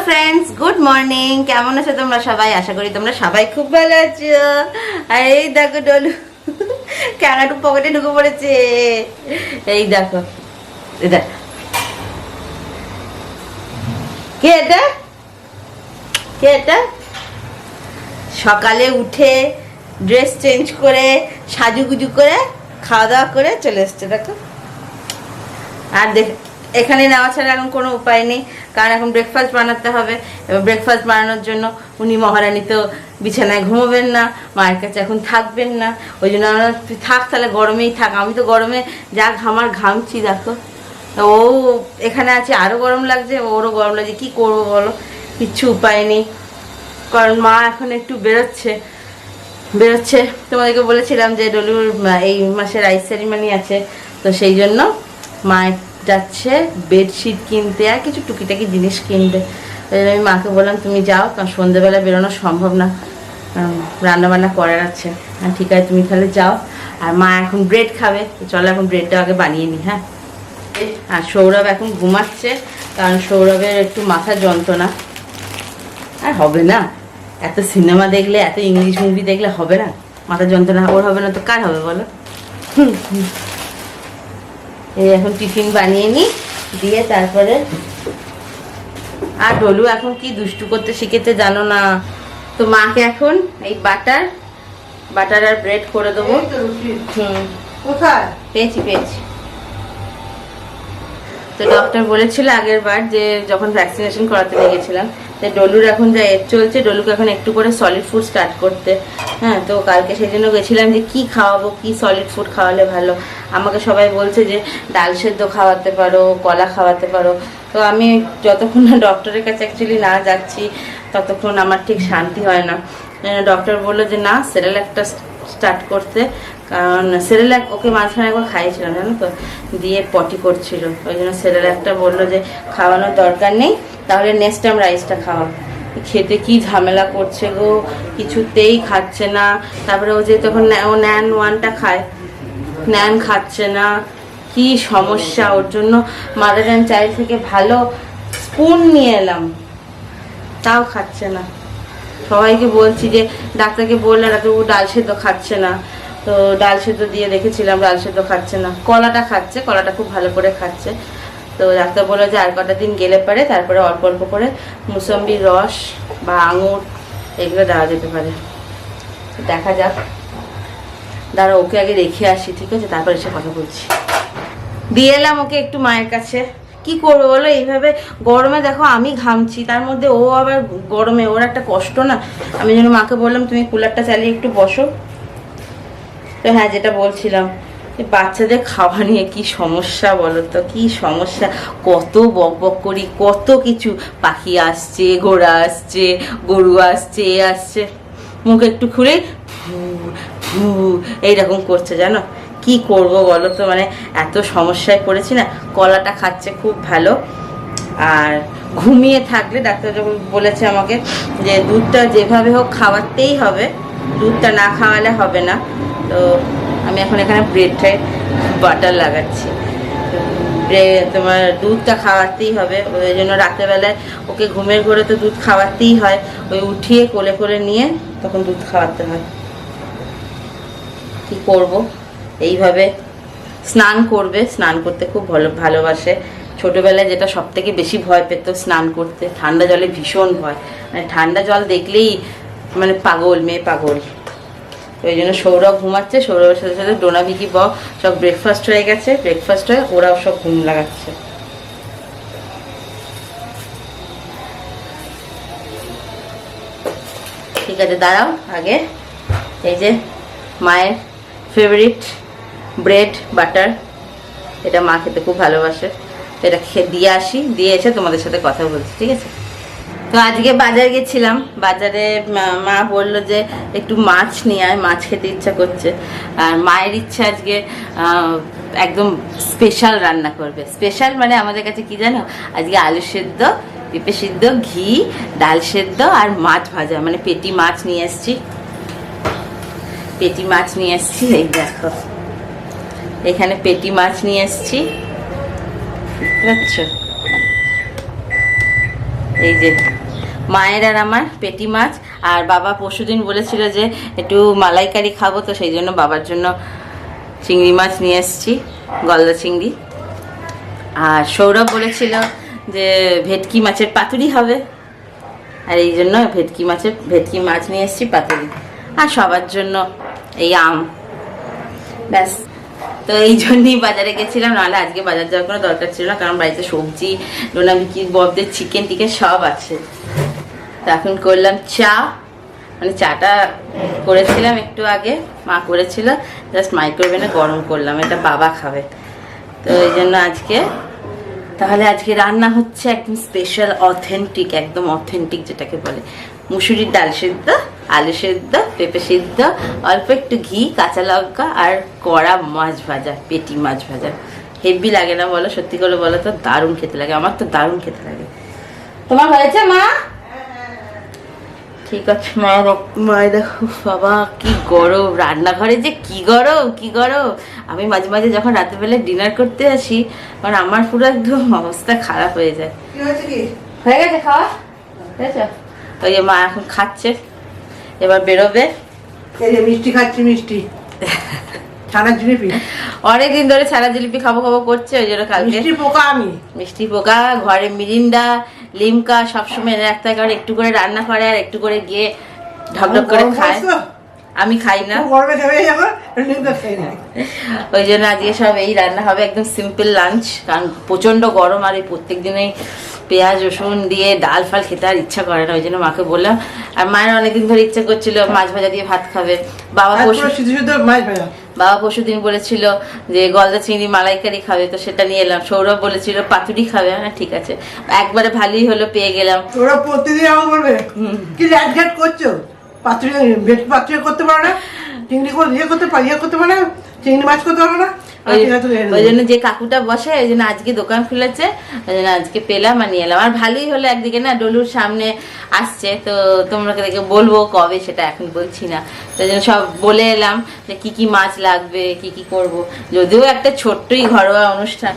Friends, good morning. কেমন আছো তোমরা সবাই? আশা করি তোমরা সবাই খুব ভালো আছো। আর এই দেখো ডলু ক্যাঙ্গারু পকেটে ঢুকে পড়েছে। এই দেখো, এটা কে? এটা সকালে উঠে ড্রেস চেঞ্জ করে সাজুগুজু করে খাওয়া দাওয়া করে চলে এসছে। দেখো, আর এখানে নেওয়া ছাড়া এখন কোনো উপায় নেই, কারণ এখন ব্রেকফাস্ট বানাতে হবে। এবার ব্রেকফাস্ট বানানোর জন্য উনি মহারানী তো বিছানায় ঘুমোবেন না, মায়ের কাছে এখন থাকবেন না। ওই জন্য আমরা তুই থাক, তাহলে গরমেই থাক। আমি তো গরমে যা ঘামছি দেখো। ও এখানে আছে, আরও গরম লাগছে, ওরও গরম লাগছে। কী করবো বলো, কিচ্ছু উপায় নেই। কারণ মা এখন একটু বেরোচ্ছে। তোমাদেরকে বলেছিলাম যে ডলুর এই মাসে রাইস সেরিমনি আছে, তো সেই জন্য মা যাচ্ছে বেডশিট কিনতে আর কিছু টুকিটাকি জিনিস কিনতে। আমি মাকে বললাম তুমি যাও, কারণ সন্ধ্যেবেলা বেরোনো সম্ভব না, রান্নাবান্না করার আছে। ঠিক আছে, তুমি তাহলে যাও। আর মা এখন ব্রেড খাবে, চলো এখন ব্রেডটা আগে বানিয়ে নিই। হ্যাঁ, আর সৌরভ এখন ঘুমাচ্ছে, কারণ সৌরভের একটু মাথা যন্ত্রণা। আর হবে না, এত সিনেমা দেখলে, এত ইংলিশ মুভি দেখলে হবে না? মাথা যন্ত্রণা ওর হবে না তো কার হবে বলো? এই এখন টিফিন বানিয়ে নিই, দিয়ে তারপরে। আর ডলু এখন কি দুষ্টু করতে শিখেছে জানো না? তো মাকে এখন এই বাটার আর ব্রেড করে দেবো। কোথায় পেয়েছি। তো ডক্টর বলেছিল আগের বার, যে যখন ভ্যাকসিনেশন করাতে নিয়ে গেছিলাম, ডলুর এখন যা এজ চলছে, ডলুকে এখন একটু করে সলিড ফুড স্টার্ট করতে। হ্যাঁ, তো কালকে সেই জন্য গেছিলাম যে কি খাওয়াবো, কি সলিড ফুড খাওয়ালে ভালো। আমাকে সবাই বলছে যে ডাল সেদ্ধ খাওয়াতে পারো, কলা খাওয়াতে পারো। তো আমি যতক্ষণ না ডক্টরের কাছে অ্যাকচুয়ালি না যাচ্ছি, ততক্ষণ আমার ঠিক শান্তি হয় না। ডক্টর বললো যে না, সেরেল্যাকটা স্টার্ট করতে, কারণ সেরেল্যাক ওকে মাঝখানে একবার খাইয়েছিলাম জানো তো, দিয়ে পটি করছিল। ওই জন্য সেরেল্যাকটা বললো যে খাওয়ানোর দরকার নেই, তাহলে নেক্সট টাইম রাইসটা খাওয়া। খেতে কি ঝামেলা করছে গো, কিছুতেই খাচ্ছে না। তারপরে ও যে তখন ও ন্যান ওয়ানটা খায়, ন্যান খাচ্ছে না, কি সমস্যা। ওর জন্য মাদার অ্যান্ড চাইল্ড থেকে ভালো স্পুন নিয়ে এলাম, তাও খাচ্ছে না। সবাইকে বলছি, যে ডাক্তারকে বললাম, ডাক্তারবাবু ডাল সেদ্ধ খাচ্ছে না। তো ডাল সেদ্ধ দিয়ে দেখেছিলাম, ডাল সেদ্ধ খাচ্ছে না। কলাটা খাচ্ছে, কলাটা খুব ভালো করে খাচ্ছে। তো ডাক্তার বললো যে আর কটা দিন গেলে পারে তারপরে অল্প অল্প করে মুসম্বির রস বা আঙুর এগুলো দেওয়া যেতে পারে। দেখা যাক, দাঁড়া ওকে আগে রেখে আসি, ঠিক আছে, তারপর এসে কথা বলছি। দিয়ে এলাম ওকে একটু মায়ের কাছে। কি করবো বলো, এইভাবে গরমে দেখো আমি ঘামছি, তার মধ্যে ও আবার গরমে, ওর একটা কষ্ট না। আমি যেন মাকে বললাম তুমি কুলারটা চালিয়ে একটু বসো। তো হ্যাঁ, যেটা বলছিলাম, বাচ্চাদের খাওয়া নিয়ে কি সমস্যা বলো তো, কি সমস্যা। কত বক করি, কত কিছু, পাখি আসছে, ঘোড়া আসছে, গরু আসছে, আসছে, মুখ একটু খুলে এইরকম করছে জানো। কি করব বলো তো, মানে এত সমস্যায় পড়েছি না। কলাটা খাচ্ছে খুব ভালো। আর ঘুমিয়ে থাকলে ডাক্তার যখন বলেছে আমাকে যে দুধটা যেভাবে হোক খাওয়াতেই হবে, দুধটা না খাওয়ালে হবে না। তো আমি এখন এখানে ব্রেডটায় বাটার লাগাচ্ছি। তোমার দুধটা খাওয়াতেই হবে, ওই জন্য রাত্রেবেলায় ওকে ঘুমের ঘরে তো দুধ খাওয়াতেই হয়। ওই উঠিয়ে কোলে কোলে নিয়ে তখন দুধ খাওয়াতে হয়। কি করব, এইভাবে স্নান করবে, স্নান করতে খুব ভালোবাসে। ছোটোবেলায় যেটা সব থেকে বেশি ভয় পেত স্নান করতে, ঠান্ডা জলে ভীষণ ভয়, মানে ঠান্ডা জল দেখলেই মানে পাগল, মেয়ে পাগল। ওই জন্য সৌরভ ঘুমাচ্ছে, সৌরভের সাথে সাথে ডোনা ভিকি বক সব ব্রেকফাস্ট হয়ে গেছে, ব্রেকফাস্ট হয়ে ওরাও সব ঘুম লাগাচ্ছে। ঠিক আছে, দাঁড়াও আগে এই যে মায়ের ফেভারিট ব্রেড বাটার, এটা মা খেতে খুব ভালোবাসে, তো এটা দিয়ে আসি, দিয়ে এসে তোমাদের সাথে কথা বলছি, ঠিক আছে। তো আজকে বাজার গেছিলাম, বাজারে মা বললো যে একটু মাছ নিয়ে আয়, মাছ খেতে ইচ্ছা করছে। আর মায়ের ইচ্ছা আজকে একদম স্পেশাল রান্না করবে। স্পেশাল মানে আমাদের কাছে কি জানো, আজকে আলু সেদ্ধ, পেঁপে সিদ্ধ, ঘি, ডাল সেদ্ধ আর মাছ ভাজা, মানে পেটি মাছ নিয়ে এসছি। এই দেখো, এখানে পেটি মাছ নিয়ে এসছি, বুঝতে পারছো? এই যে মায়ের আর আমার পেটি মাছ। আর বাবা পরশুদিন বলেছিল যে একটু মালাইকারি খাবো, তো সেই জন্য বাবার জন্য চিংড়ি মাছ নিয়ে এসেছি, গলদা চিংড়ি। আর সৌরভ বলেছিল যে ভেটকি মাছের পাতুরি হবে, আর এই জন্য ভেটকি মাছ নিয়ে এসেছি, পাতুরি। আর সবার জন্য এই আম, ব্যাস। তো এই জন্যই বাজারে গেছিলাম, নাহলে আজকে বাজার যাওয়ার কোনো দরকার ছিল না, কারণ বাড়িতে সবজি, ডোনাবিকি, ববদের চিকেন টিকেন সব আছে। তো এখন করলাম চা, মানে চাটা করেছিলাম একটু আগে, মা করেছিল, জাস্ট মাইক্রোওভেনে গরম করলাম, এটা বাবা খাবে। তো এই জন্য আজকে রান্না হচ্ছে একদম স্পেশাল, অথেন্টিক, একদম অথেন্টিক যেটাকে বলে, মুসুরির ডাল সিদ্ধ, আলু সিদ্ধ, পেঁপে সিদ্ধ, অল্প একটু ঘি, কাঁচা লঙ্কা আর কড়া মাছ ভাজা, পেটি মাছ ভাজা। হেভি লাগে না বলো? সত্যি করে বলো তো, দারুণ খেতে লাগে, আমার তো দারুণ খেতে লাগে। তোমার হয়েছে মা? ঠিক আছে মায়ের দেখো, বাবা কি গরম রান্নাঘরে, যে কি গরম। আমি মাঝে মাঝে যখন রাত্রেবেলা ডিনার করতে আসি, কারণ আমার পুরো একদম অবস্থা খারাপ হয়ে যায়। হয়ে গেছে খাওয়া? হয়েছে? ওই যে মা এখন খাচ্ছে, এবার বেরোবে। মিষ্টি খাচ্ছি, মিষ্টি ছানা জিলিপি, অনেকদিন ধরে ছানা জিলিপি খাবো করছে, ওই জন্য কালকে মিষ্টি পোকা ঘরে মিরিন্ডা, লিমকা সবসময় এনে রাখতে হয়, কারণ একটু করে রান্না করে আর একটু করে গিয়ে ঢকঢক করে খায়। আমি খাই না, ওই জন্য আজকে সব এই রান্না হবে, একদম সিম্পল লাঞ্চ, কারণ প্রচন্ড গরম আর এই প্রত্যেক দিনেই পেঁয়াজ রসুন দিয়ে ডাল ফাল খেতে আর ইচ্ছা করে না। ওই জন্য মাকে বললাম, আর মায়ের অনেকদিন ধরে ইচ্ছা করছিল মাছ ভাজা দিয়ে ভাত খাবে। বাবা পরশুদিন বলেছিল যে গলদা চিংড়ি মালাইকারি খাবে, তো সেটা নিয়ে এলাম। সৌরভ বলেছিল পাতুরি খাবে, হ্যাঁ ঠিক আছে, একবারে ভালোই হলো, পেয়ে গেলাম। ওরা প্রতিদিন আমাকে বলবে কি ল্যাটঘাট করছো, পাতুরি করতে পারো না, চিংড়ি করতে পারো না, চিংড়ি মাছ করতে পারো না। ওই জন্য যে কাকুটা বসে, ওই জন্য আজকে দোকান খুলেছে, ওই জন্য আজকে পেলাম আর নিয়ে এলাম। আর ভালোই হলো, একদিকে না ডলুর সামনে আসছে, তো তোমরা দেখে বলবো কবে, সেটা এখন বলছি না। তো জন্য সব বলে এলাম যে কি কি মাছ লাগবে, কি কি করব। যদিও একটা ছোট্টই ঘরোয়া অনুষ্ঠান,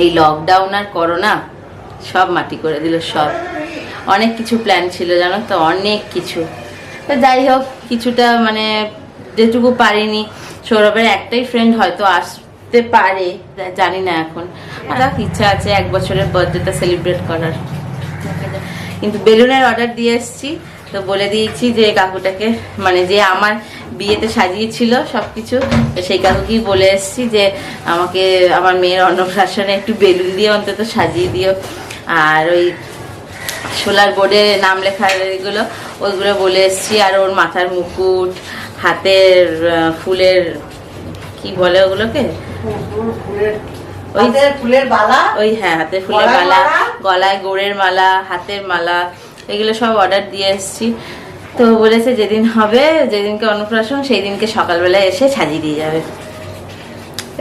এই লকডাউন আর করোনা সব মাটি করে দিল সব। অনেক কিছু প্ল্যান ছিল জানো তো, অনেক কিছু। তো যাই হোক, কিছুটা মানে যেটুকু পারিনি। সৌরভের একটাই ফ্রেন্ড হয়তো আসতে পারে, জানি না এখন। আর ইচ্ছা আছে 1 বছরের বার্থডেটা সেলিব্রেট করার, কিন্তু বেলুনের অর্ডার দিয়ে এসেছি। তো বলে দিয়েছি যে কাকুটাকে, মানে যে আমার বিয়েতে সাজিয়েছিল সবকিছু, সেই কাকুকেই বলে এসেছি যে আমাকে আমার মেয়ের অন্নপ্রাশনে একটু বেলুন দিয়ে অন্তত সাজিয়ে দিও। আর ওই সোলার বোর্ডে নাম লেখার এগুলো, ওইগুলো বলে এসেছি। আর ওর মাথার মুকুট, হাতের ফুলের, কি বলে ওগুলোকে, ফুলের বালা, ওই হ্যাঁ হাতের ফুলের মালা, গলায় গোড়ের মালা, হাতের মালা, এগুলো সব অর্ডার দিয়ে এসেছি। তো বলেছে যেদিন হবে, যেদিনকে অন্নপ্রাশন, সেই দিনকে সকালবেলায় এসে সাজিয়ে দিয়ে যাবে।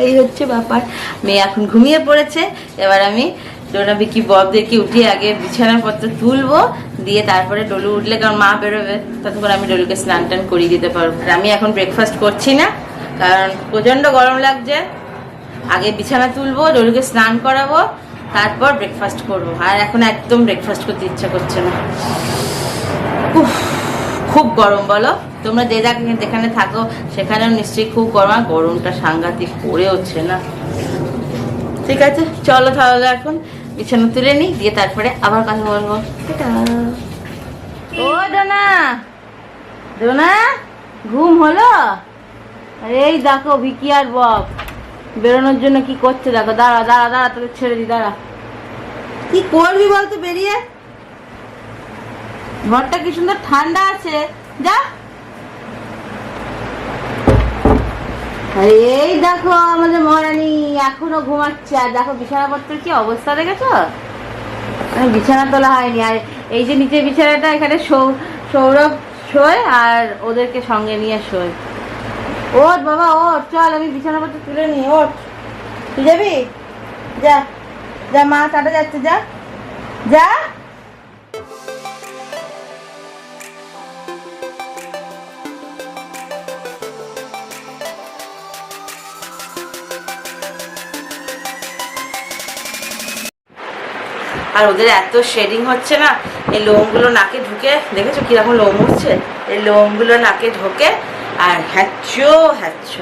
এই হচ্ছে ব্যাপার। মেয়ে এখন ঘুমিয়ে পড়েছে, এবার আমি ডোনাবিকি ববদেরকে উঠিয়ে আগে বিছানাপত্র তুলবো, দিয়ে তারপরে ডলু উঠলে, কারণ মা বেরোবে, ততক্ষণ আমি ডলুকে স্নান টান করিয়ে দিতে পারবো। আর আমি এখন ব্রেকফাস্ট করছি না, কারণ প্রচন্ড গরম লাগছে। আগে বিছানা তুলবো, ডলুকে স্নান করাবো, তারপর ব্রেকফাস্ট করবো। আর এখন একদম ব্রেকফাস্ট করতে ইচ্ছা করছে না, খুব গরম। বলো তোমরা যেখানে থাকো সেখানেও নিশ্চয়ই খুব গরম, আর গরমটা সাংঘাতিক পড়ে হচ্ছে না। ঠিক আছে চলো তাহলে এখন বিছানা তুলে নিই, দিয়ে তারপরে আবার কথা বলবো। ও ডোনা, ডোনা ঘুম হলো? এই দেখো ভিকি আর বব বেরোনোর জন্য কি করছে দেখো। দাঁড়া দাঁড়া দাঁড়া, তোকে ছেড়ে দি, দাঁড়া। কি করবি বলতো বেরিয়ে? ঘরটা কি সুন্দর ঠান্ডা আছে, যা। এই দেখো আমাদের মহারানী এখনো ঘুমাচ্ছে, আর দেখো বিছানাপত্রের কি অবস্থা দেখেছো? বিছানা তোলা হয়নি। আর এই যে নিচে বিছানাটা, এখানে সৌরভ শোয় আর ওদেরকে সঙ্গে নিয়ে শোয়। ওঠ বাবা ওঠ, চল আমি বিছানাপত্র তুলে নি, ওঠ। তুই যাবি? যা যা, মা টাটা যাচ্ছে, যা যা। আর ওদের এত শেডিং হচ্ছে না, এই লোমগুলো নাকে ঢুকে, দেখেছো কিরকম লোম উঠছে, এই লোমগুলো নাকে ঢোকে আর হ্যাচ্ছো হ্যাচ্ছো।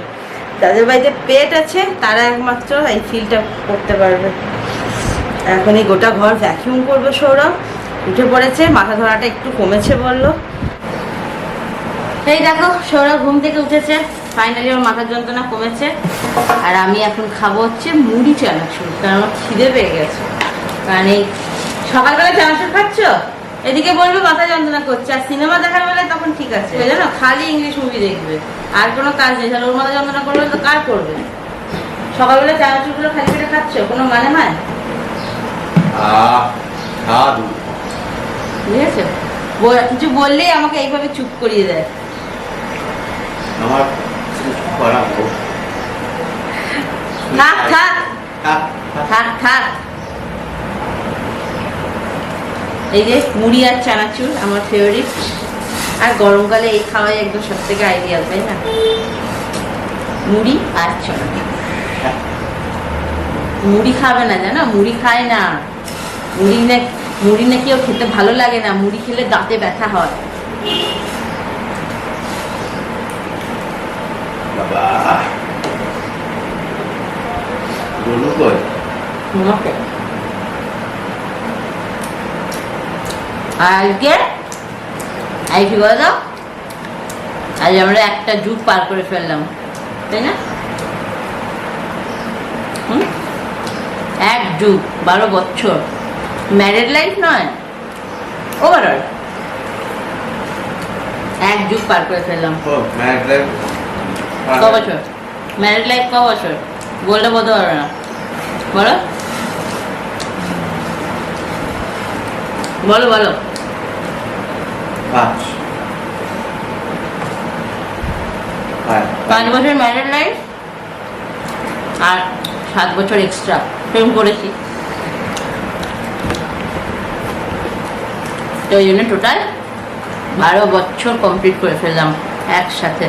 যাদের বাড়িতে পেট আছে তারা একমাত্র এই ফিলটা করতে পারবে। এখন এই গোটা ঘর ভ্যাকিউম করবে। সৌরভ উঠে পড়েছে, মাথা ধরাটা একটু কমেছে বললো। এই দেখো সৌরভ ঘুম থেকে উঠেছে, ফাইনালি ওর মাথার যন্ত্রণা কমেছে। আর আমি এখন খাবো হচ্ছে মুড়ি চানাচুর, কারণ আমার খিদে পেয়ে গেছে। কারণ এই সকালবেলা চানাচুর খাচ্ছ, এদিকে বলবে মাথা যন্ত্রণা করছে, আর সিনেমা দেখার বেলায় তখন ঠিক আছে, জানো খালি ইংলিশ মুভি দেখবে, আর কোনো কাজ নেই। তাহলে ওর মাথা যন্ত্রণা করবে তো কার করবে? সকালবেলা চানাচুরগুলো খালি পেটে খাচ্ছ, কোনো মানে হয়? বুঝেছো? কিছু বললেই আমাকে এইভাবে চুপ করিয়ে দেয়। আমার থাক থাক থাক থাক। এই যে মুড়ি আর চানাচুর আমার ফেভারিট, আর গরমকালে এই খাওয়াই একদম সব থেকে আইডিয়াল, তাই না? মুড়ি আর চানাচুর। মুড়ি খাবে না, জানো মুড়ি খায় না। মুড়ি না কেউ খেতে ভালো লাগে না, মুড়ি খেলে দাঁতে ব্যথা হয়। আজকে কি বলো, আজ আমরা একটা যুগ পার করে ফেললাম, তাই না? এক যুগ, 12 বছর। ম্যারিড লাইফ নয়, ওভারঅল এক যুগ পার করে ফেললাম। ক বছর ম্যারিড লাইফ? ক বছর বললে বলতে পারবে না, বলো বলো বলো। 5 বছর ম্যারিড লাইফ আর 7 বছর এক্সট্রা প্রেম করেছি, তো ওই জন্য টোটাল 12 বছর কমপ্লিট করে ফেললাম একসাথে।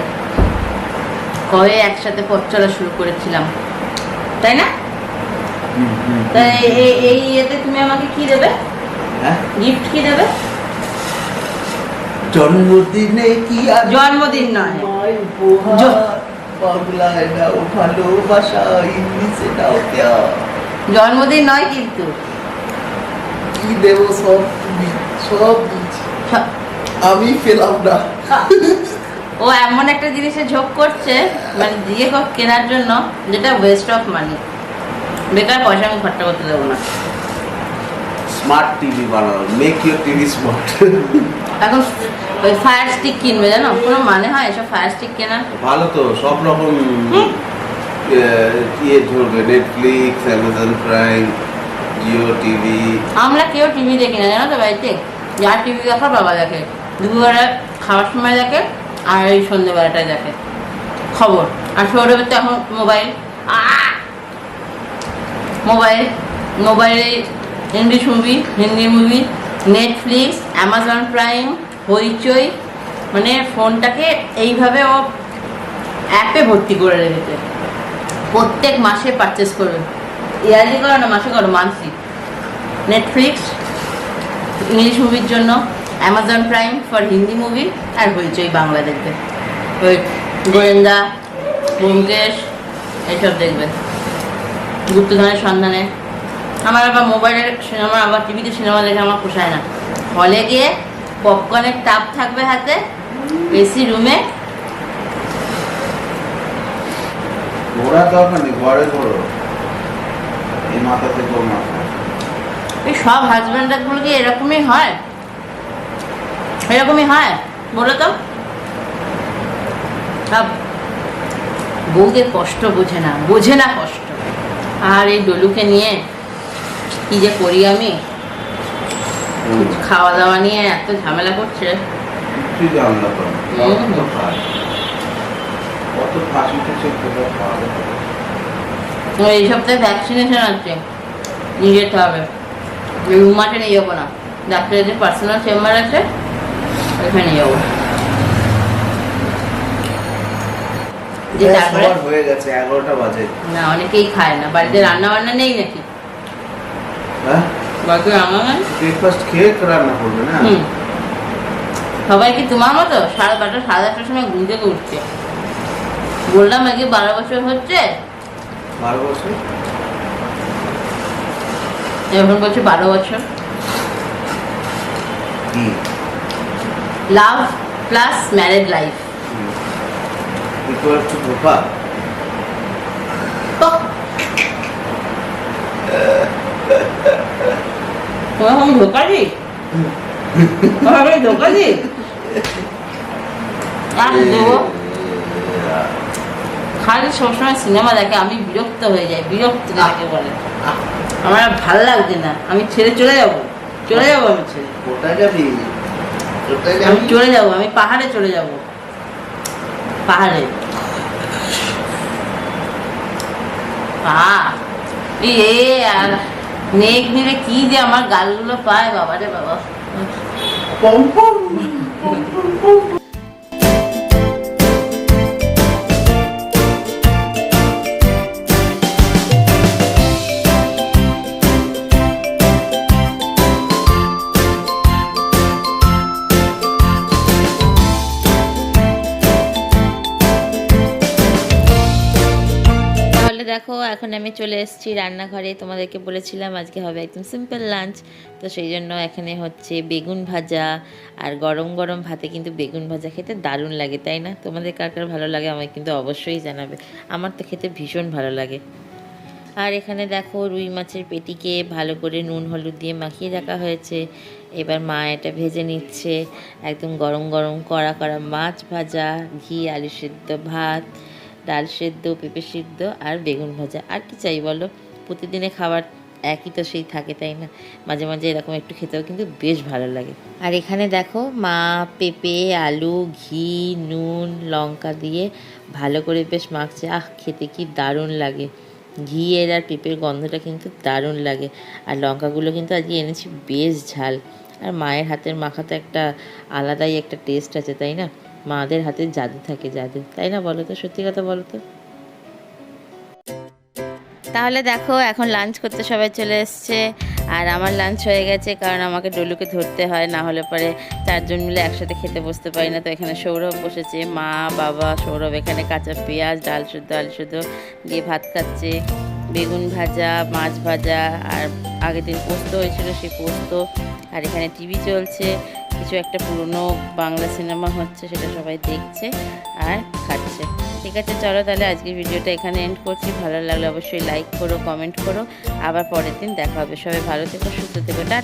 কবে একসাথে পথ চলা শুরু করেছিলাম, তাই না? তাই এই ইয়েতে তুমি আমাকে কি দেবে, গিফট কি দেবে? জন্মদিনে কি আর জন্মদিন নয়, ভালোবাসা ইংলিশে দাও জন্মদিন নয় কিন্তু। কি দেবো? সব তুমি, সব আমি পেলাম না। ও এমন একটা জিনিসে ঝোঁক করছে, মানে দিয়ে কেনার জন্য, যেটা ওয়েস্ট অফ মানি, বেকার পয়সা আমি খরচা করতে দেবো না। স্মার্ট টিভি বানাও, মেক ইউর টিভি স্মার্ট। এখন ওই ফায়ার স্টিক কিনবে, জানো কোনো মানে হয় এসব ফায়ার স্টিক কেনা? ভালো তো, সব রকম ইয়ে ধরবে, Netflix, Amazon prime, Jio TV. আমরা কেউ টিভি দেখি না, জানো তো বাড়িতে। যার টিভি দেখার বাবা দেখে, দুপুরবেলা খাওয়ার সময় দেখে, আর এই সন্ধ্যেবেলাটায় দেখে খবর। আর সৌরভের তো এখন মোবাইল, মোবাইলে English movie, Hindi movie, Netflix, Amazon prime, হইচই, মানে ফোনটাকে এইভাবে ও অ্যাপে ভর্তি করে রেখেছে। প্রত্যেক মাসে পারচেস করবে, ইয়ারলি করো না মাসে করো, মান্থলি। নেটফ্লিক্স ইংলিশ মুভির জন্য, Amazon Prime for Hindi movie, আর হইচই বাংলা দেখবে, ওই গোয়েন্দা, ব্যোমকেশ এইসব দেখবে, গুপ্তধনের সন্ধানে। আমার আবার মোবাইলের সিনেমা, আবার টিভিতে সিনেমা দেখে আমার পোষায় না। হলে গিয়ে পপকর্নের টাপ থাকবে হাতে, এসি রুমে। ঘোরা দরকার নেই, ঘরে ঘোরো, এই মাথা থেকে ওর মাথা। এই সব হাজব্যান্ডগুলো কি এরকমই হয়? এরকমই হয় বলো তো? সব বউদের কষ্ট বোঝে না কষ্ট। আর এই ডলুকে নিয়ে কি যে করি আমি, খাওয়া দাওয়া নিয়ে এত ঝামেলা করছে। তুই জানলা তো কত ফাঁসি খেছে, এই সপ্তাহে ভ্যাকসিনেশন আছে, নিয়ে যেতে হবে। রুমাটে নিয়ে যাবো না, ডাক্তারের যে পার্সোনাল চেম্বার আছে ওখানে যাবো। যে তারপরে হয়ে গেছে 11টা বাজে। না, অনেকেই খায় না, বাড়িতে রান্না বান্না নেই নাকি? হ্যাঁ, বাকি আমার ব্রেকফাস্ট খেয়ে রান্না করবে না? সবাই কি তোমার মতো 12:30 8:30 সময় ঘুম থেকে উঠছে? বললাম আগে 12 বছর হচ্ছে, 12 বছর এখন বলছে 12 বছর। কি love plus married life. Equal to ধোপা? তোমার আমি ধোকা দিই? তোমার আমি ধোকা দিই? আর দেবো খালি সবসময় সিনেমা দেখে, আমি বিরক্ত হয়ে যাই, বিরক্ত কাকে বলে। আমার আর ভালো লাগছে না, আমি ছেড়ে চলে যাবো, চলে যাবো, আমি ছেড়ে কোথায় যাবি? কোথায় আমি যাবি? চলে যাবো, আমি পাহাড়ে চলে যাবো, পাহাড়ে। আর মেঘ নিলে কি যে আমার গালগুলো পায়, বাবা রে বাবা। পম পম পম পম পম। তাহলে দেখো এখন আমি চলে এসেছি রান্নাঘরে। তোমাদেরকে বলেছিলাম আজকে হবে একদম সিম্পল লাঞ্চ, তো সেই জন্য এখানে হচ্ছে বেগুন ভাজা। আর গরম গরম ভাতে কিন্তু বেগুন ভাজা খেতে দারুণ লাগে, তাই না? তোমাদের কার কার ভালো লাগে আমায় কিন্তু অবশ্যই জানাবে, আমার তো খেতে ভীষণ ভালো লাগে। আর এখানে দেখো রুই মাছের পেটিকে ভালো করে নুন হলুদ দিয়ে মাখিয়ে রাখা হয়েছে। এবার মা এটা ভেজে নিচ্ছে, একদম গরম গরম কড়া কড়া মাছ ভাজা, ঘি, আলু সেদ্ধ, ভাত, ডাল সেদ্ধ, পেঁপে সিদ্ধ আর বেগুন ভাজা। আর কি চাই বলো, প্রতিদিনে খাবার একই তো সেই থাকে, তাই না? মাঝে মাঝে এরকম একটু খেতেও কিন্তু বেশ ভালো লাগে। আর এখানে দেখো মা পেঁপে, আলু, ঘি, নুন, লঙ্কা দিয়ে ভালো করে বেশ মাখছে। খেতে কি দারুণ লাগে, ঘিয়ের আর পেঁপের গন্ধটা কিন্তু দারুণ লাগে। আর লঙ্কাগুলো কিন্তু আজকে এনেছি বেশ ঝাল। আর মায়ের হাতের মাখা তো একটা আলাদাই একটা টেস্ট আছে, তাই না? মাদের হাতে জাদু থাকে, জাদু, তাই না? বলো তো, সত্যি কথা বলো তো। তাহলে দেখো এখন লাঞ্চ করতে সবাই চলে এসছে। আর আমার লাঞ্চ হয়ে গেছে, কারণ আমাকে ডলুকে ধরতে হয়, না হলে পরে 4 জন মিলে একসাথে খেতে বসতে পারি না। তো এখানে সৌরভ বসেছে, মা, বাবা, সৌরভ এখানে কাঁচা পেঁয়াজ, ডাল শুদ্ধ, আলু শুদ্ধ দিয়ে ভাত খাচ্ছে, বেগুন ভাজা, মাছ ভাজা, আর আগের দিন পোস্ত হয়েছিল সেই পোস্ত। আর এখানে টিভি চলছে, কিছু একটা পুরনো বাংলা সিনেমা হচ্ছে, সেটা সবাই দেখছে আর খাচ্ছে। ঠিক আছে, চলো তাহলে আজকের ভিডিওটা এখানে এন্ড করছি। ভালো লাগলে অবশ্যই লাইক করো, কমেন্ট করো। আবার পরের দিন দেখা হবে। সবাই ভালো থেকো, সুস্থ থেকো, টাটা।